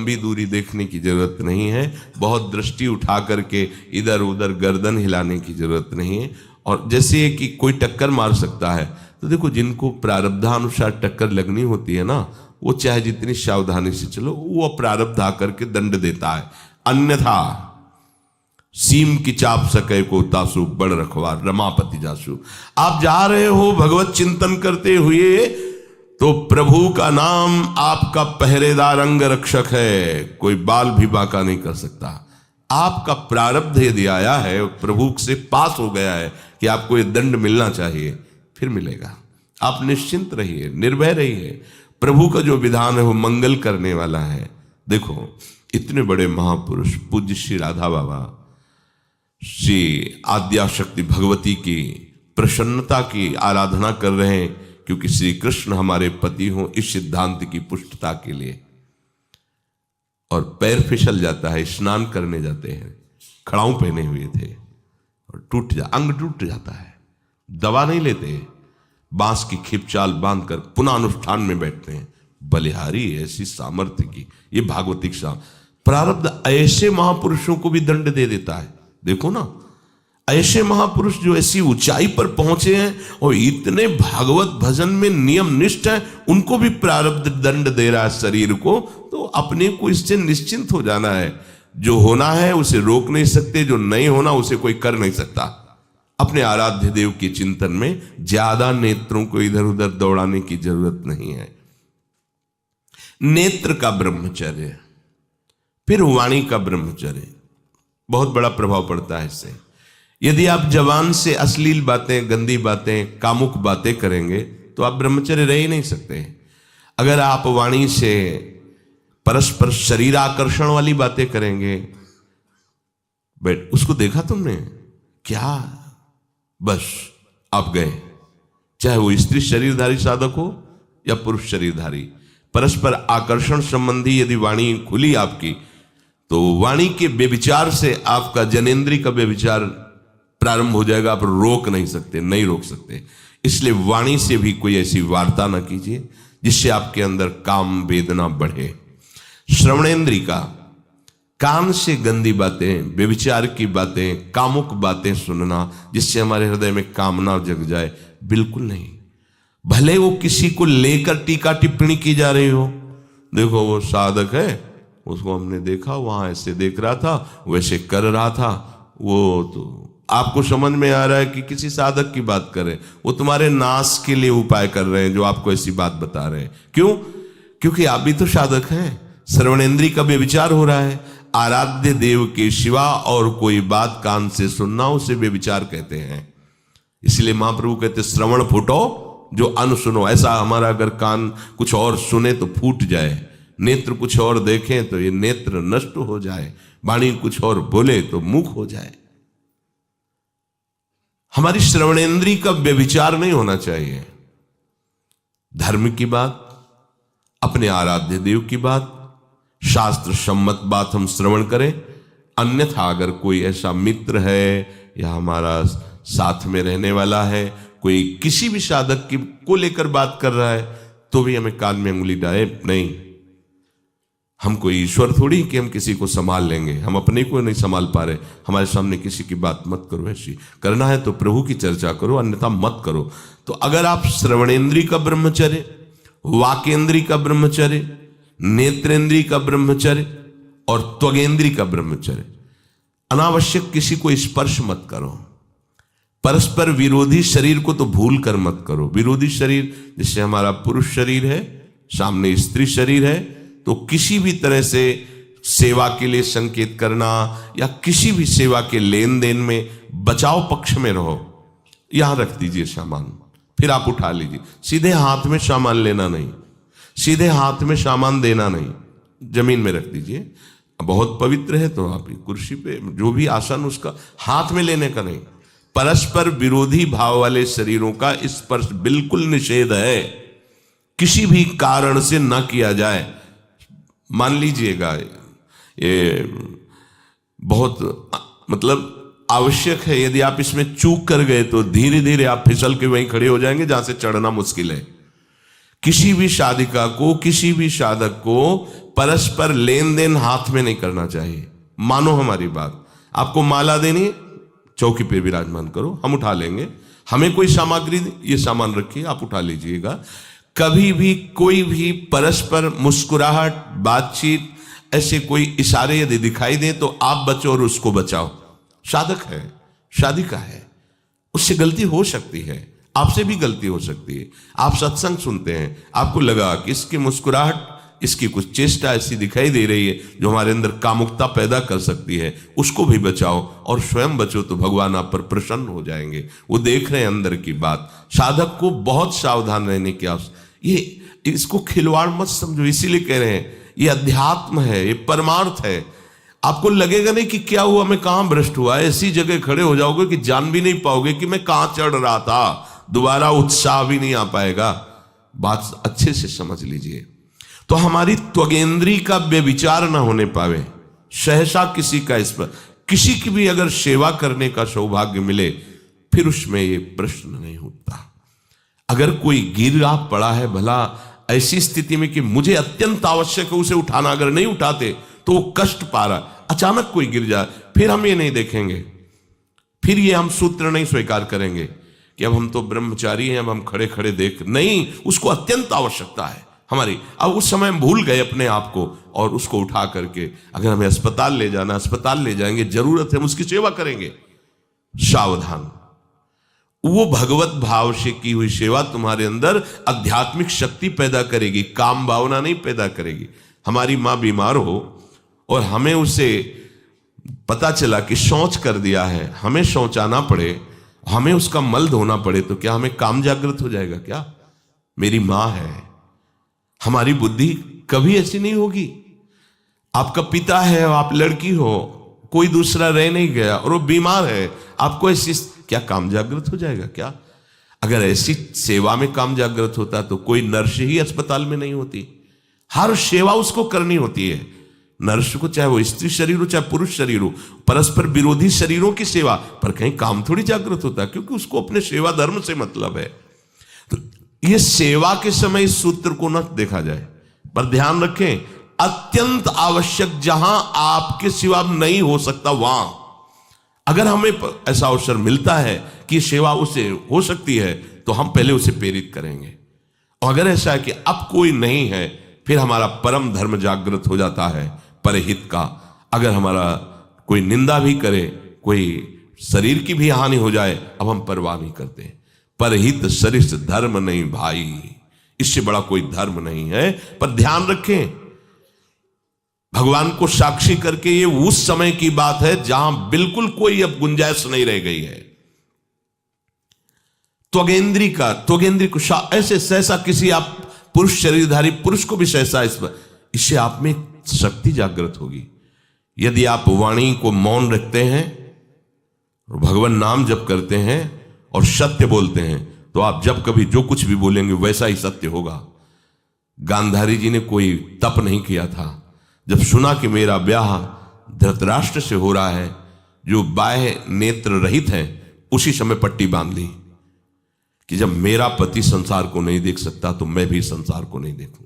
लंबी दूरी देखने की जरूरत नहीं है, बहुत दृष्टि उठा करके इधर उधर गर्दन हिलाने की जरूरत नहीं है। और जैसे कि कोई टक्कर मार सकता है, तो देखो जिनको प्रारब्धानुसार टक्कर लगनी होती है ना, वो चाहे जितनी सावधानी से चलो, वो प्रारब्ध आकर के दंड देता है। अन्यथा सीम की चाप सके को तासु बड़ रखवार रमापति जासु। आप जा रहे हो भगवत चिंतन करते हुए, तो प्रभु का नाम आपका पहरेदार अंग रक्षक है, कोई बाल भी बांका नहीं कर सकता। आपका प्रारब्ध यदि आया है, प्रभु से पास हो गया है कि आपको ये दंड मिलना चाहिए, फिर मिलेगा। आप निश्चिंत रहिए, निर्भय रहिए। प्रभु का जो विधान है वो मंगल करने वाला है। देखो इतने बड़े महापुरुष पूज्य श्री राधा बाबा श्री आद्याशक्ति भगवती की प्रसन्नता की आराधना कर रहे हैं, क्योंकि श्री कृष्ण हमारे पति हों, इस सिद्धांत की पुष्टता के लिए। और पैर फिसल जाता है, स्नान करने जाते हैं, खड़ाऊ पहने हुए थे और अंग टूट जाता है, दवा नहीं लेते, बांस की खिपचाल बांधकर पुनः अनुष्ठान में बैठते हैं। बलिहारी ऐसी सामर्थ्य की, ये भागवतिक प्रारब्ध ऐसे महापुरुषों को भी दंड दे देता है। देखो ना, ऐसे महापुरुष जो ऐसी ऊंचाई पर पहुंचे हैं और इतने भागवत भजन में नियम निष्ठ है, उनको भी प्रारब्ध दंड दे रहा है शरीर को। तो अपने को इससे निश्चिंत हो जाना है। जो होना है उसे रोक नहीं सकते, जो नहीं होना उसे कोई कर नहीं सकता। अपने आराध्य देव के चिंतन में ज्यादा नेत्रों को इधर उधर दौड़ाने की जरूरत नहीं है। नेत्र का ब्रह्मचर्य, फिर वाणी का ब्रह्मचर्य, बहुत बड़ा प्रभाव पड़ता है इससे। यदि आप जवान से अश्लील बातें, गंदी बातें, कामुक बातें करेंगे तो आप ब्रह्मचर्य रह ही नहीं सकते। अगर आप वाणी से परस्पर शरीर आकर्षण वाली बातें करेंगे, बट उसको देखा तुमने क्या, बस आप गए। चाहे वो स्त्री शरीरधारी साधक हो या पुरुष शरीरधारी, परस्पर आकर्षण संबंधी यदि वाणी खुली आपकी, तो वाणी के व्यभिचार से आपका जनेंद्री का व्यभिचार प्रारंभ हो जाएगा। आप रोक नहीं सकते, नहीं रोक सकते। इसलिए वाणी से भी कोई ऐसी वार्ता ना कीजिए जिससे आपके अंदर काम वेदना बढ़े। श्रवणेंद्री का, कान से गंदी बातें, व्यभिचार की बातें, कामुक बातें सुनना जिससे हमारे हृदय में कामना जग जाए, बिल्कुल नहीं। भले वो किसी को लेकर टीका टिप्पणी की जा रही हो, देखो वो साधक है, उसको हमने देखा वहां ऐसे देख रहा था, वैसे कर रहा था, वो तो आपको समझ में आ रहा है कि किसी साधक की बात कर रहे हैं, वो तुम्हारे नाश के लिए उपाय कर रहे हैं जो आपको ऐसी बात बता रहे हैं। क्यों? क्योंकि आप भी तो साधक हैं। श्रवणेंद्री का व्यभिचार हो रहा है। आराध्य देव के सिवा और कोई बात कान से सुनना उसे व्यभिचार कहते हैं। इसलिए महाप्रभु कहते श्रवण फूटो जो अन सुनो। ऐसा हमारा अगर कान कुछ और सुने तो फूट जाए, नेत्र कुछ और देखें तो ये नेत्र नष्ट हो जाए, वाणी कुछ और बोले तो मुख हो जाए। हमारी श्रवणेंद्री का व्यभिचार नहीं होना चाहिए। धर्म की बात, अपने आराध्य देव की बात, शास्त्र सम्मत बात हम श्रवण करें। अन्यथा अगर कोई ऐसा मित्र है या हमारा साथ में रहने वाला है, कोई किसी भी साधक की को लेकर बात कर रहा है, तो भी हमें कान में उंगली डाले नहीं। हम कोई ईश्वर थोड़ी कि हम किसी को संभाल लेंगे, हम अपने को नहीं संभाल पा रहे। हमारे सामने किसी की बात मत करो, ऐसी करना है तो प्रभु की चर्चा करो, अन्यथा मत करो। तो अगर आप श्रवणेंद्री का ब्रह्मचर्य, वाकेंद्री का ब्रह्मचर्य, नेत्रेंद्री का ब्रह्मचर्य और त्वगेंद्री का ब्रह्मचर्य, अनावश्यक किसी को स्पर्श मत करो। परस्पर विरोधी शरीर को तो भूल कर मत करो। विरोधी शरीर जिससे हमारा पुरुष शरीर है, सामने स्त्री शरीर है, तो किसी भी तरह से सेवा के लिए संकेत करना या किसी भी सेवा के लेन देन में बचाव पक्ष में रहो। यहां रख दीजिए सामान, फिर आप उठा लीजिए। सीधे हाथ में सामान लेना नहीं, सीधे हाथ में सामान देना नहीं, जमीन में रख दीजिए। बहुत पवित्र है तो आप कुर्सी पे जो भी आसन उसका हाथ में लेने का नहीं। परस्पर विरोधी भाव वाले शरीरों का स्पर्श बिल्कुल निषेध है, किसी भी कारण से न किया जाए। मान लीजिएगा ये बहुत मतलब आवश्यक है, यदि आप इसमें चूक कर गए तो धीरे धीरे आप फिसल के वहीं खड़े हो जाएंगे जहां से चढ़ना मुश्किल है। किसी भी साधिका को, किसी भी साधक को परस्पर लेन देन हाथ में नहीं करना चाहिए। मानो हमारी बात, आपको माला देनी, चौकी पे विराजमान करो, हम उठा लेंगे। हमें कोई सामग्री, ये सामान रखिए, आप उठा लीजिएगा। कभी भी कोई भी परस्पर मुस्कुराहट, बातचीत, ऐसे कोई इशारे यदि दिखाई दे तो आप बचो और उसको बचाओ। साधक है, साधिका है, उससे गलती हो सकती है, आपसे भी गलती हो सकती है। आप सत्संग सुनते हैं, आपको लगा कि इसकी मुस्कुराहट, इसकी कुछ चेष्टा ऐसी दिखाई दे रही है जो हमारे अंदर कामुकता पैदा कर सकती है, उसको भी बचाओ और स्वयं बचो, तो भगवान आप पर प्रसन्न हो जाएंगे। वो देख रहे हैं अंदर की बात। साधक को बहुत सावधान रहने की आवश्यकता। ये इसको खिलवाड़ मत समझो, इसीलिए कह रहे हैं ये अध्यात्म है, ये परमार्थ है। आपको लगेगा नहीं कि क्या हुआ, मैं कहां भ्रष्ट हुआ, ऐसी जगह खड़े हो जाओगे कि जान भी नहीं पाओगे कि मैं कहां चढ़ रहा था, दोबारा उत्साह भी नहीं आ पाएगा। बात अच्छे से समझ लीजिए। तो हमारी त्वगेंद्री का व्यभिचार ना होने पावे, सहसा किसी का इस पर, किसी की भी अगर सेवा करने का सौभाग्य मिले, फिर उसमें ये प्रश्न नहीं उठता। अगर कोई गिरा पड़ा है, भला ऐसी स्थिति में कि मुझे अत्यंत आवश्यक है उसे उठाना, अगर नहीं उठाते तो वो कष्ट पा रहा, अचानक कोई गिर जाए, फिर हम ये नहीं देखेंगे, फिर ये हम सूत्र नहीं स्वीकार करेंगे कि अब हम तो ब्रह्मचारी हैं, अब हम खड़े खड़े देख, नहीं, उसको अत्यंत आवश्यकता है हमारी। अब उस समय हम भूल गए अपने आप को और उसको उठा करके अगर हमें अस्पताल ले जाना, अस्पताल ले जाएंगे, जरूरत है हम उसकी सेवा करेंगे। सावधान, वो भगवत भाव से की हुई सेवा तुम्हारे अंदर आध्यात्मिक शक्ति पैदा करेगी, काम भावना नहीं पैदा करेगी। हमारी माँ बीमार हो और हमें उसे पता चला कि शौच कर दिया है, हमें शौचाना पड़े, हमें उसका मल धोना पड़े, तो क्या हमें काम जागृत हो जाएगा? क्या मेरी माँ है। हमारी बुद्धि कभी ऐसी नहीं होगी। आपका पिता है, आप लड़की हो, कोई दूसरा रह नहीं गया और वो बीमार है, आपको ऐसी, क्या काम जागृत हो जाएगा? क्या अगर ऐसी सेवा में काम जागृत होता तो कोई नर्स ही अस्पताल में नहीं होती। हर सेवा उसको करनी होती है, नर्स को, चाहे वो स्त्री शरीर हो चाहे पुरुष शरीर हो, परस्पर विरोधी शरीरों की सेवा, पर कहीं काम थोड़ी जागृत होता है, क्योंकि उसको अपने सेवा धर्म से मतलब है। तो ये सेवा के समय इस सूत्र को न देखा जाए, पर ध्यान रखें, अत्यंत आवश्यक जहां आपके सिवा नहीं हो सकता, वहां अगर हमें ऐसा अवसर मिलता है कि सेवा उसे हो सकती है, तो हम पहले उसे प्रेरित करेंगे। और अगर ऐसा है कि अब कोई नहीं है, फिर हमारा परम धर्म जागृत हो जाता है परहित का। अगर हमारा कोई निंदा भी करे, कोई शरीर की भी हानि हो जाए, अब हम परवाह नहीं करते। परहित सरिस धर्म नहीं भाई, इससे बड़ा कोई धर्म नहीं है। पर ध्यान रखें, भगवान को साक्षी करके ये उस समय की बात है जहां बिल्कुल कोई अब गुंजाइश नहीं रह गई है। त्वगेंद्री को ऐसे सहसा किसी, आप पुरुष शरीरधारी पुरुष को भी सहसा, इससे आप में शक्ति जागृत होगी। यदि आप वाणी को मौन रखते हैं और भगवान नाम जप करते हैं और सत्य बोलते हैं, तो आप जब कभी जो कुछ भी बोलेंगे वैसा ही सत्य होगा। गांधारी जी ने कोई तप नहीं किया था, जब सुना कि मेरा ब्याह धृतराष्ट्र से हो रहा है जो बाह्य नेत्र रहित हैं, उसी समय पट्टी बांध ली कि जब मेरा पति संसार को नहीं देख सकता तो मैं भी संसार को नहीं देखूं,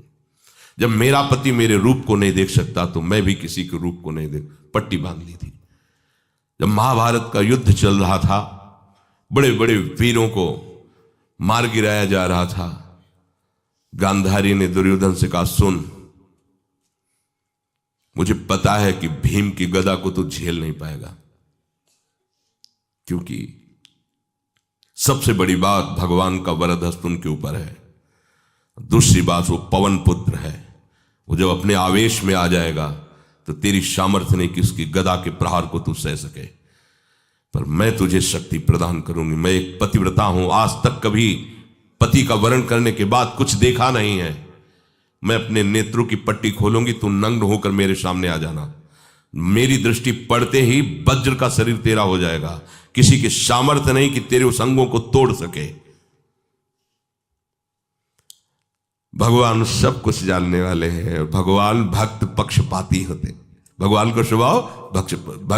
जब मेरा पति मेरे रूप को नहीं देख सकता तो मैं भी किसी के रूप को नहीं देख, पट्टी बांध ली थी। जब महाभारत का युद्ध चल रहा था, बड़े बड़े वीरों को मार गिराया जा रहा था, गांधारी ने दुर्योधन से कहा, सुन, मुझे पता है कि भीम की गदा को तो झेल नहीं पाएगा, क्योंकि सबसे बड़ी बात भगवान का वरद हस्त उनके ऊपर है। दूसरी बात, वो पवन पुत्र है, वो जब अपने आवेश में आ जाएगा तो तेरी सामर्थ्य नहीं कि उसकी गदा के प्रहार को तू सह सके, पर मैं तुझे शक्ति प्रदान करूंगी। मैं एक पतिव्रता हूं, आज तक कभी पति का वरण करने के बाद कुछ देखा नहीं है। मैं अपने नेत्रों की पट्टी खोलूंगी, तू नग्न होकर मेरे सामने आ जाना। मेरी दृष्टि पड़ते ही वज्र का शरीर तेरा हो जाएगा, किसी के सामर्थ्य नहीं कि तेरे उस अंगों को तोड़ सके। भगवान सब कुछ जानने वाले हैं, भगवान भक्त पक्षपाती होते, भगवान का स्वभाव